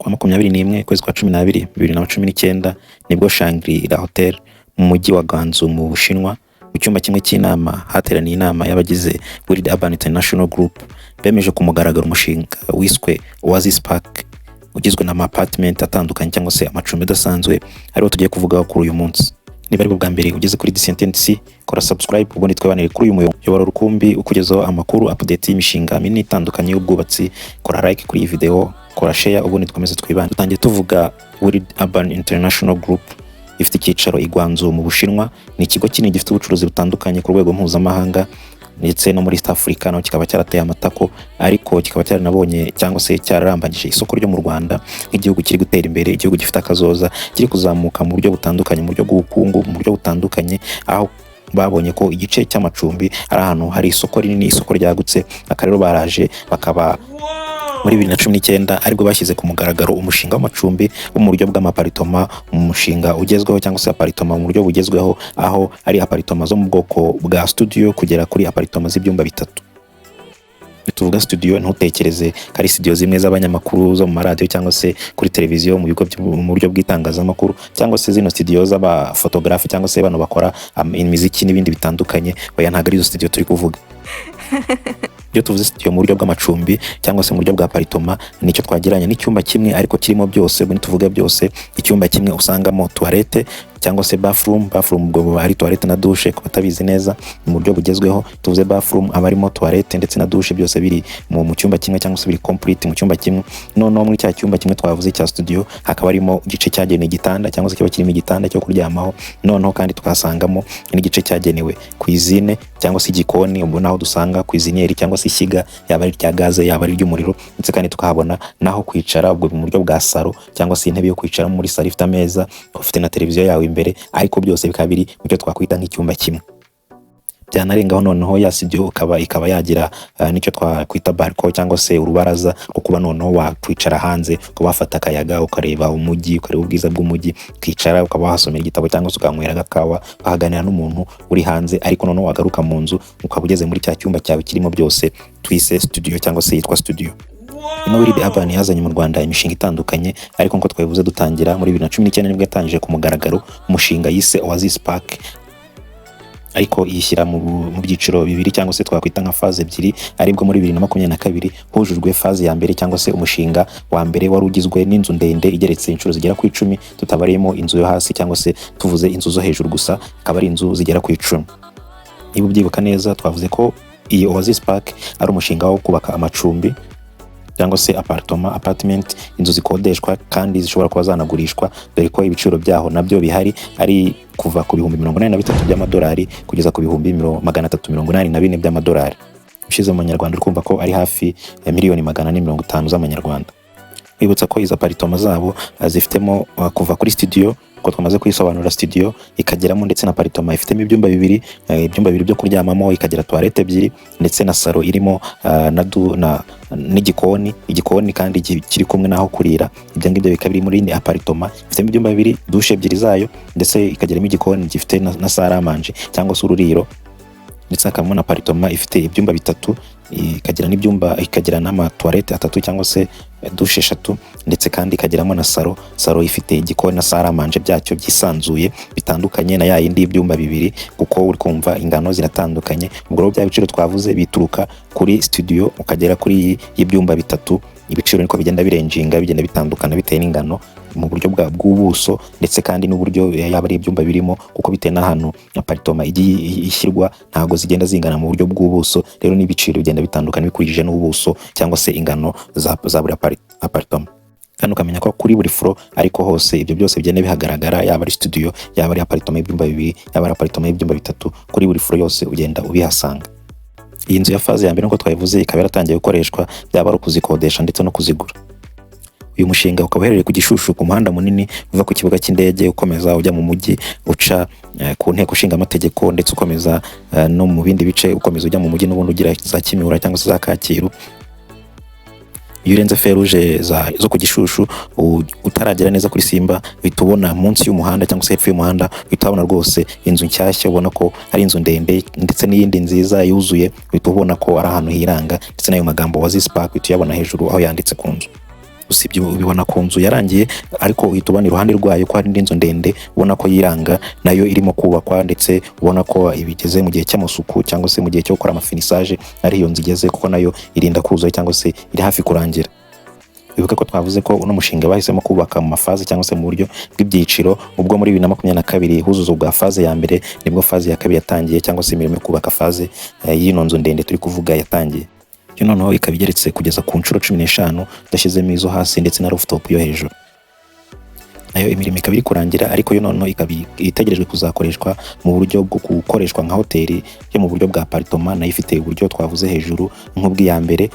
Kwa 21 kwezi kwa 12 2019 nibwo Shangri-La Hotel mu mujyi wa Guangzhou mu Bushinwa mu cyumba kimwe cy'inama hateraniye inama y'abagize World Urban International Group bemeje ku mugaragaro umushinga wiswe Oasis Park ugizwe na apartment atandukanye cyangwa se amacumbi adasanzwe ariho tugiye kuvuga kuri uyu munsi. Niba ari bwa mbere ugeze kuri Disentence, kora subscribe ubundi twabanire kuri uyu muyoboro rukumbi ukugezaho amakuru update y'imishinga minini itandukanye y'ubwubatsi. Kora like kuri iyi video, kora share ubundi twemeze twibana. Dutangiye tuvuga World Urban International Group ifite icyicaro i Guangzhou mu Bushinwa. Ni ikigo kinini gifite ubucuruzi butandukanye ku rwego mpuzamahanga ndetse no muri East Africa, no kikaba cyarateye amatako ariko kikaba cyaranabonye cyangwa se cyararambagije isoko ryo mu Rwanda nk'igihugu kiri gutera imbere, igihugu gifite akazoza, kiri kuzamuka mu buryo butandukanye, mu buryo bw'ubukungu, mu buryo butandukanye, aho babonye ko igice cy'amacumbi ari ahantu hari isoko rinini, isoko ryagutse. Akarero baraje bakaba muri 2019 aribwo bashyize ku mugaragaro umushinga w'amacumbi wo mu buryo bw'amaparitoma, umushinga ugezweho cyangwa se aparitoma mu buryo bugezweho, aho ari aparitoma zo mu bwoko bwa studio kugera kuri aparitoma z'ibyumba bitatu. Tuvuga studio ntutekereze kari studio zimwe z'abanyamakuru zo mu radio cyangwa se kuri televiziyo mu bigo mu buryo bw'itangazamakuru, cyangwa se zino studio z'aba photographe cyangwa se bano bakora imiziki n'ibindi bitandukanye. Oya, ntago ari zo studio turi kuvuga. Iyo tuvuze studio mu buryo bw'amacumbi cyangwa se mu buryo bwa aparitoma, nicyo twageranya n'icyumba kimwe ariko kirimo byose. Ubwo tuvuga byose, icyumba kimwe usangamo toilette cyangwa se bathroom ubwo ari toilette na douche ku batabizi neza mu buryo bugezweho. Tuvuze bathroom abarimo toilette ndetse na douche byose biri mu cyumba kimwe cyangwa se biri complete mu cyumba kimwe. Noneho muri cya cyumba kimwe twavuze cya studio hakaba harimo igice cyagenewe igitanda cyangwa se kiba kirimo igitanda cyo kuryamaho. Noneho kandi tukasangamo n'igice cyagenewe cuisine cyangwa se igikoni, ubwo naho dusanga cuisinière cyangwa se ishyiga, yaba ari rya gaze yaba ari ry'umuriro, ndetse kandi tukahabona naho kwicara ubwo mu buryo bwa salo cyangwa se intebe yo kwicara muri salo ifite ameza, ufite na televiziyo yawe imbere, ariko byose bikaba biri mu cyo twakwita nk'icyumba kimwe. Byanarengaho noneho ya studio ikaba yagira nicyo twakwita balcony cyangwa se urubaraza rwo kuba noneho wakwicara hanze ukaba wafata akayaga ukareba umujyi, ukareba ubwiza bw'umujyi, ukicara ukaba wahasomera igitabo cyangwa se ukanywera agakawa, ukaganira n'umuntu uri hanze, ariko noneho wagaruka mu nzu ukaba ugeze muri cya cyumba cyawe kirimo byose twise studio cyangwa se yitwa studio. World Urban yazanye mu Rwanda imishinga itandukanye, ariko nko twabivuze dutangira muri 2019 nibwo yatangije ku mugaragaro umushinga yise Oasis Park, ariko yishyira mu byiciro bibiri cyangwa se twakwita nka phase ebyiri. Aribwo muri 2022 hujujwe phase ya mbere cyangwa se umushinga wa mbere wari ugizwe n'inzu ndende igeretse inshuro zigera ku 10, tutabariyemo inzu yo hasi cyangwa se tuvuze inzu zo hejuru gusa, akaba ari inzu zigera ku 10. Niba ubyibuka neza twavuze ko iyi Oasis Park ari umushinga wo kubaka amacumbi cyangwa se apartment, inzu zikodeshwa kandi zishobora kuba zanagurishwa, dore ko ibiciro byaho nabyo bihari ari kuva ku bihumbi 83 by'amadolari kugeza ku bihumbi 384 by'amadolari. Ushize mu Nyarwanda urumva ko ari hafi ya miliyoni 450 z'amanyarwanda. Wibutsa ko izo aparitoma zabo zifitemo kuva kuri studio ko twamaze kwisobanura, studio ikageramo ndetse na aparitoma ifitemo ibyumba bibiri byo kuryamamo, ikagira toilette ebyiri ndetse na salo irimo igikoni kandi kiri kumwe naho kurira. Ibyo ngibyo bikaba biri muri aparitoma ifitemo ibyumba bibiri, douche ebyiri zayo, ndetse ikageramo igikoni gifite na salle à manger cyangwa se ururiro, ndetse hakabamo na aparitoma ifite ibyumba bitatu, ikagira n'ama toilette atatu cyangwa se douche eshatu, ndetse kandi ikagiramo na salo ifite igikoni na salle à manger byacyo byisanzuye bitandukanye na yindi ibyumba bibiri, kuko uri kumva ingano ziratandukanye. Ubwo bya biciro twavuze bituruka kuri studio ukagera kuri ibyumba bitatu. Ibiciro niko bigenda birenjinga, bigenda bitandukana bitewe n'ingano mu buryo bw'ubuso ndetse kandi n'uburyo yaba ari ibyumba birimo, kuko bitewe n'ahantu aparitoma igiye ishyirwa ntago zigenda zingana mu buryo bw'ubuso. Rero n'ibiciro bigenda bitandukana bikurikije n'ubuso cyangwa se ingano za buri aparitoma. Kandi ukamenya ko kuri buri floor ariko hose ibyo byose bigenda bihagaragara, yaba ari studio, yaba ari aparitoma y'ibyumba bibiri, yaba ari aparitoma y'ibyumba bitatu, kuri buri floor yose ugenda ubihasanga. Iyi nzu ya phase ya mbere nko twabivuze ikaba yaratangiye gukoreshwa, byaba ari kuzikodesha ndetse no kuzigura. Uyu mushinga ukaba uherereye ku Gishushu ku muhanda munini uva ku kibuga cy'indege ukomeza ujya mu mujyi uca ku nteko nshinga amategeko, ndetse ukomeza no mu bindi bice ukomeza ujya mu mujyi n'ubundi ugira za Kimihurura cyangwa se za Kacyiru. Iyo urenze feruje zo ku Gishushu utaragera neza kuri Simba uhita ubona munsi y'umuhanda cyangwa se hepfo y'umuhanda, uhita ubona rwose inzu nshyashya, ubona ko ari inzu ndende ndetse n'iyindi nziza yuzuye, uhita ubona ko ari ahantu hiranga, ndetse n'ayo magambo Oasis Park uhita uyabona hejuru aho yanditse ku nzu. usibye ubibona ku nzu yarangiye, ariko uhita ubona iruhande rwayo ko hari indi nzu ndende ubona ko yiranga nayo irimo kubakwa, ndetse ubona ko ibigeze mu gihe cy'amasuku cyangwa se mu gihe cyo gukora amafinisage ari iyo nzu igeze, kuko nayo irinda kuzuza cyangwa se iri hafi kurangira. Bibuke ko twavuze ko uno mushinga bahisemo kubaka mu mafaze cyangwa se mu buryo bw'ibyiciro, ubwo muri 2022 huzuzo bwa faze ya mbere nibwo faze ya kabiri yatangiye, cyangwa se imirimo yo kubaka faze y'ino nzu ndende turi kuvuga yatangiye. Yo noneho ikaba igeretse kugeza ku nshuro 15 udashyizemo izo hasi ndetse na rooftop yo hejuru. Nayo imirimo ikaba iri kurangira, ariko yo noneho ikaba itegerejwe kuzakoreshwa mu buryo bwo gukoreshwa nka hoteli yo mu buryo bwa apartment, nayo ifite uburyo twavuze hejuru nk'ubw'iya mbere,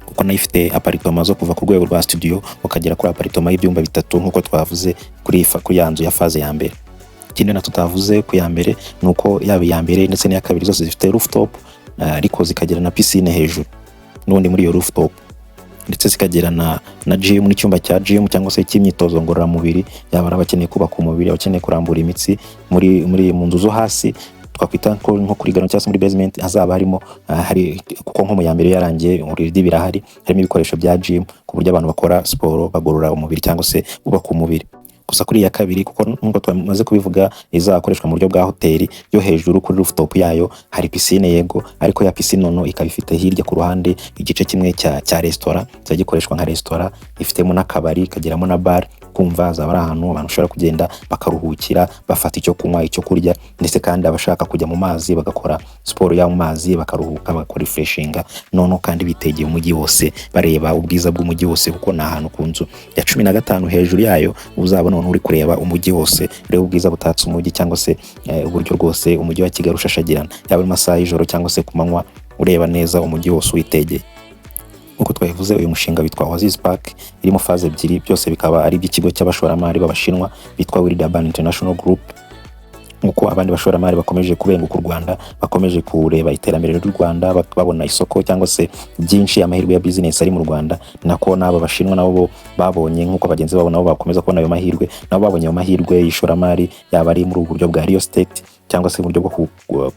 kuko nayo ifite apartment zo kuva ku rwego rwa studio ukagera kuri apartment y'ibyumba bitatu nk'uko twavuze kuri ya nzu ya faze ya mbere. Ikindi na tutavuze ku ya mbere nuko yaba iya mbere ndetse n'iya kabiri zose zifite rooftop, ariko zikagira na piscine hejuru n'ubundi muri iyo rooftop, ndetse zikagira na gym n'icyumba cya gym cyangwa se cy'imyitozo ngororamubiri, yaba ari abakeneye kubaka umubiri, abakeneye kurambura imitsi mu nzu zo hasi twakwita nko kuri gano cyangwa se muri basement hazaba harimo hari, kuko nko mu ya mbere yarangiye uburiri birahari, harimo ibikoresho bya gym ku buryo abantu bakora siporo bagorora umubiri cyangwa se bubaka umubiri. Gusa kuri ya kabiri, kuko nkuko twamaze kubivuga izakoreshwa mu buryo bwa hoteli, yo hejuru kuri rooftop yayo hari piscine yego, ariko ya piscine noneho ikaba ifite hirya ku ruhande igice kimwe cya restaurant, cyagikoreshwa nka restaurant, ifitemo n'akabari kageramo na bar, kumva azaba ari ahantu abantu bashobora kugenda bakaruhukira bafata icyo kunywa icyo kurya, ndetse kandi abashaka kujya mu mazi bagakora siporo ya mu mazi bakaruhuka bagakora refreshinga, noneho kandi bitegeye umujyi wose bareba ubwiza bw'umujyi wose, kuko ni ahantu ku nzu ya 15 hejuru yayo uzabona uri kureba umujyi wose, reba ubwiza butatse umujyi cyangwa se uburyo rwose umujyi wa Kigali ushashagirana, yaba mu masaha y'ijoro cyangwa se ku manywa ureba neza umujyi wose witegeye. Uko twabivuze, uyu mushinga witwa Oasis Park, iri mu faze ebyiri, byose bikaba ari iby'ikigo cy'abashoramari b'Abashinwa bitwa Willy Urban International Group. Uko abandi bashoramari bakomeje kubenguka u Rwanda, bakomeje kureba iterambere ry'u Rwanda, babona isoko cyangwa se byinshi amahirwe ya business ari mu Rwanda, nako n'aba Bashinwa nabo babonye nk'uko bagenzi babo nabo bakomeza kubona ayo mahirwe, nabo babonye ayo mahirwe y'ishoramari, yaba ari muri uburyo bwa real estate cyangwa se uburyo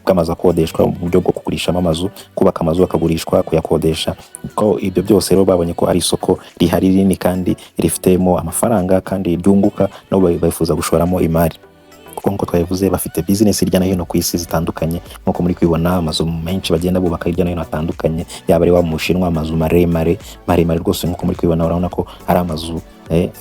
bw'amazu akodeshwa, uburyo bwo kugurishamo amazu, kubaka amazu akagurishwa, kuyakodesha. Ko ibyo byose rero babonye ko ari isoko rihari rinini kandi rifitemo amafaranga kandi ryunguka, nabo bifuza gushoramo imari. Kuko nkuko twabivuze bafite business hirya no hino ku isi zitandukanye, nkuko muri kwibona amazu menshi bagenda bubaka hirya no hino atandukanye, yaba ari wa mu Bushinwa amazu maremare rwose, nkuko muri kwibona urabona ko ari amazu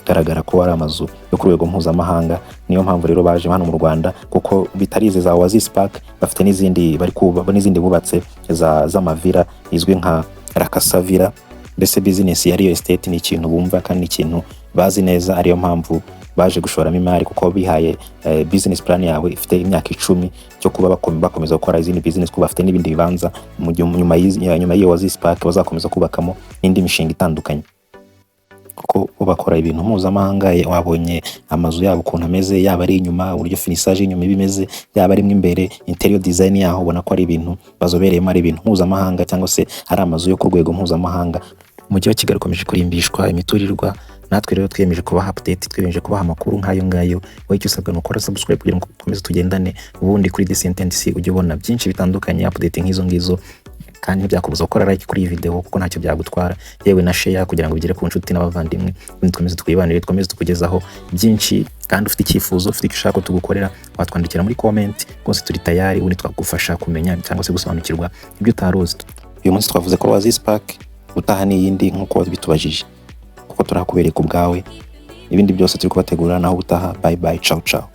agaragara ko ari amazu yo ku rwego mpuzamahanga. Niyo mpamvu rero baje hano mu Rwanda, kuko bitarize za Oasis Park, bafite n'izindi bari kuba n'izindi bubatse z'amavira izwi nka Rakasa Villa. Mbese business ya real estate ni ikintu bumva kandi ni ikintu bazi neza, ariyo mpamvu baje gushoramo imari, kuko bihaye business plan yawe ifite imyaka 10 cyo kuba bakomeza gukora izindi business, kuba bafite n'ibindi bibanza nyuma y'iyo Oasis Park bazakomeza kubakamo n'indi mishinga itandukanye, kuko bakora ibintu mpuzamahanga. Wabonye amazu yabo ukuntu ameze, yaba ari inyuma uburyo finissage y'inyuma bimeze, yaba ari imbere interior design yaho, ubona ko ari ibintu bazobereyemo, ari ibintu mpuzamahanga cyangwa se ari amazu yo ku rwego mpuzamahanga. Umujyi wa Kigali ukomeje kurimbishwa imiturirwa, natwe rero twiyemeje kubaha update, twiyemeje kubaha amakuru nk'ayo ngayo. Wowe icyo usabwa ni ukora subscribe kugira ngo dukomeze tugendane, ubundi kuri The Sentence ujye ubona byinshi bitandukanye, update nk'izo ngizo, kandi ntibyakubuza gukora like kuri iyi video kuko ntacyo byagutwara, yewe na share kugira ngo bigere ku nshuti n'abavandimwe, ubundi dukomeze twibanire, dukomeze tukugezaho byinshi. Kandi ufite icyifuzo, ufite icyo ushaka tugukorera, watwandikira muri comment, rwose turi tayari, ubundi twagufasha kumenya cyangwa se gusobanukirwa ibyo utaruzi. Uyu munsi twavuze ko Oasis Park, utaha n'iyindi nk'uko bitubajije, kuko turakubereka ubwawe, ibindi byose turi kubategura naho utaha. Bye bye, ciao ciao.